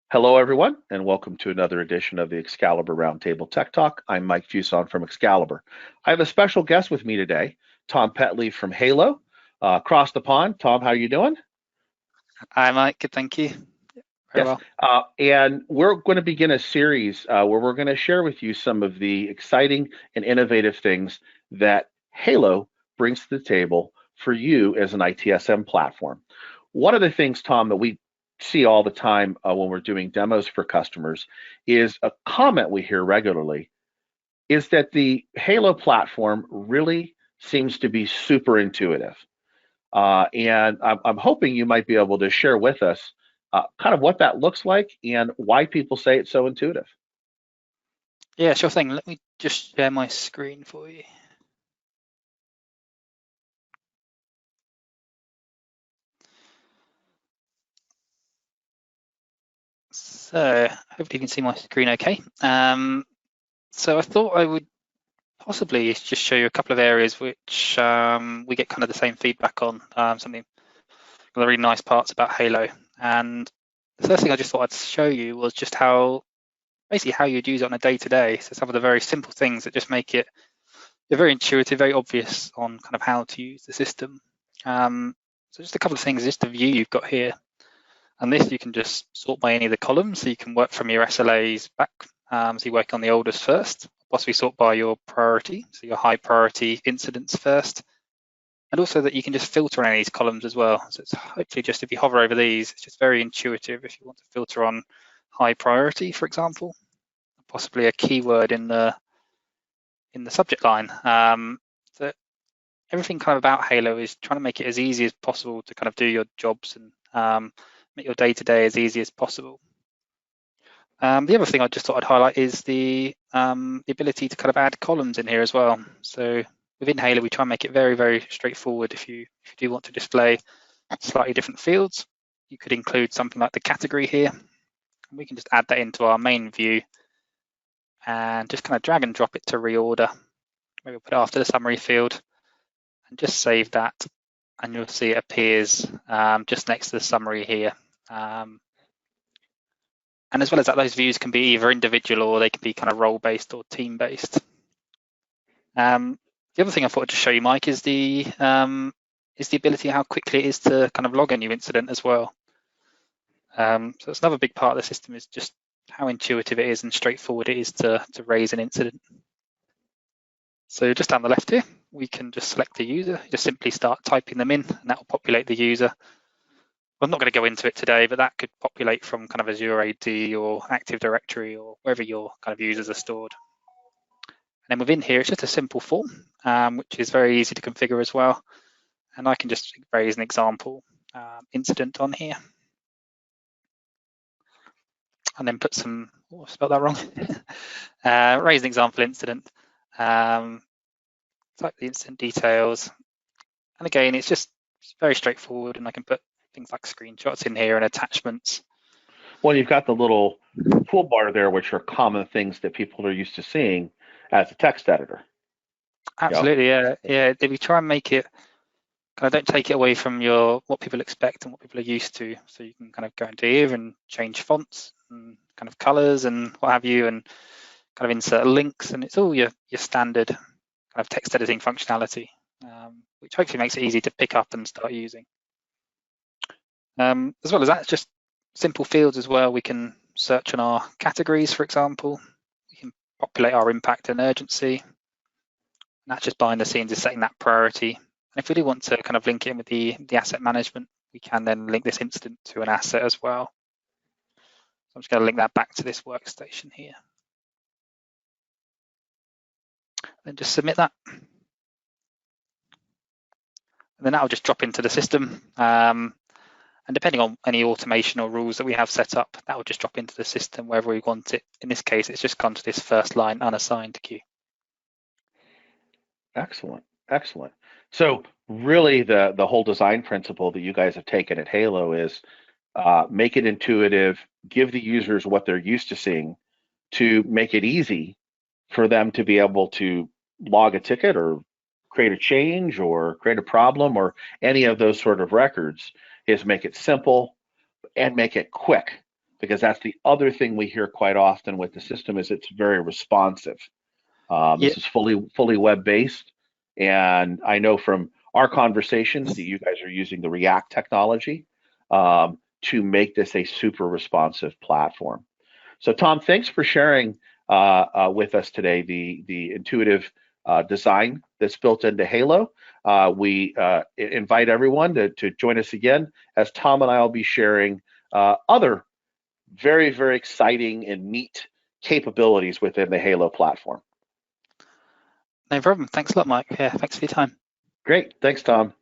Hello, everyone, and welcome to another edition of the Excalibur Roundtable Tech Talk. I'm Mike Fuson from Excalibur. I have a special guest with me today, Tom Petley from Halo, across the pond. Tom, how are you doing? Hi, Mike. Good, thank you. Very Yes, well. and we're going to begin a series where we're going to share with you some of the exciting and innovative things that Halo brings to the table for you as an ITSM platform. One of the things, Tom, that we see all the time when we're doing demos for customers is a comment we hear regularly is that the Halo platform really seems to be super intuitive. And I'm hoping you might be able to share with us kind of what that looks like and why people say it's so intuitive. Yeah, sure thing. Let me just share my screen for you. So hopefully you can see my screen okay. So I thought I would possibly just show you a couple of areas which we get kind of the same feedback on, something one of the really nice parts about Halo. And the first thing I just thought I'd show you was just basically how you'd use it on a day-to-day. So some of the very simple things that just make it very intuitive, very obvious on kind of how to use the system. So just a couple of things, just the view you've got here. And this you can just sort by any of the columns. So you can work from your SLAs back. So you work on the oldest first, possibly sort by your priority. So your high priority incidents first. And also that you can just filter on any of these columns as well. So it's hopefully just if you hover over these, it's just very intuitive if you want to filter on high priority, for example, possibly a keyword in the subject line. So everything kind of about Halo is trying to make it as easy as possible to kind of do your jobs and make your day-to-day as easy as possible. The other thing I just thought I'd highlight is the ability to kind of add columns in here as well. So within Halo, we try and make it very, very straightforward. If you do want to display slightly different fields, you could include something like the category here. We can just add that into our main view and just kind of drag and drop it to reorder. Maybe we'll put it after the summary field and just save that, and you'll see it appears just next to the summary here. And as well as that, those views can be either individual or they can be kind of role-based or team-based. The other thing I thought I'd just show you, Mike, is the ability how quickly it is to kind of log a new incident as well. So it's another big part of the system is just how intuitive it is and straightforward it is to raise an incident. So just down the left here, we can just select the user, just simply start typing them in, and that will populate the user. I'm not going to go into it today, but that could populate from kind of Azure AD or Active Directory or wherever your kind of users are stored. And then within here, it's just a simple form, which is very easy to configure as well. And I can just raise an example incident on here. And then put some, oh, I spelled that wrong. Raise an example incident. Type the incident details. And again, it's very straightforward, and I can put things like screenshots in here and attachments. Well, you've got the little toolbar there, which are common things that people are used to seeing as a text editor. Absolutely, yeah. If you try and make it, kind of don't take it away from what people expect and what people are used to. So you can kind of go into here and change fonts and kind of colors and what have you, and kind of insert links, and it's all your standard kind of text editing functionality, which hopefully makes it easy to pick up and start using. As well as that, just simple fields as well. We can search on our categories, for example. We can populate our impact and urgency. And that's just behind the scenes is setting that priority. And if we do want to kind of link it in with the asset management, we can then link this incident to an asset as well. So I'm just going to link that back to this workstation here. Then just submit that. And then that will just drop into the system. And depending on any automation or rules that we have set up, that will just drop into the system wherever we want it. In this case, it's just gone to this first line unassigned queue. Excellent, excellent. So really the whole design principle that you guys have taken at Halo is make it intuitive, give the users what they're used to seeing to make it easy for them to be able to log a ticket or create a change or create a problem or any of those sort of records, is make it simple and make it quick. because that's the other thing we hear quite often with the system is it's very responsive. Yeah, This is fully web-based, and I know from our conversations that you guys are using the React technology to make this a super responsive platform. So, Tom, thanks for sharing with us today the intuitive design that's built into Halo. We invite everyone to join us again as Tom and I will be sharing other very exciting and neat capabilities within the Halo platform. no problem. Thanks a lot, Mike. Yeah, thanks for your time. Great. Thanks, Tom.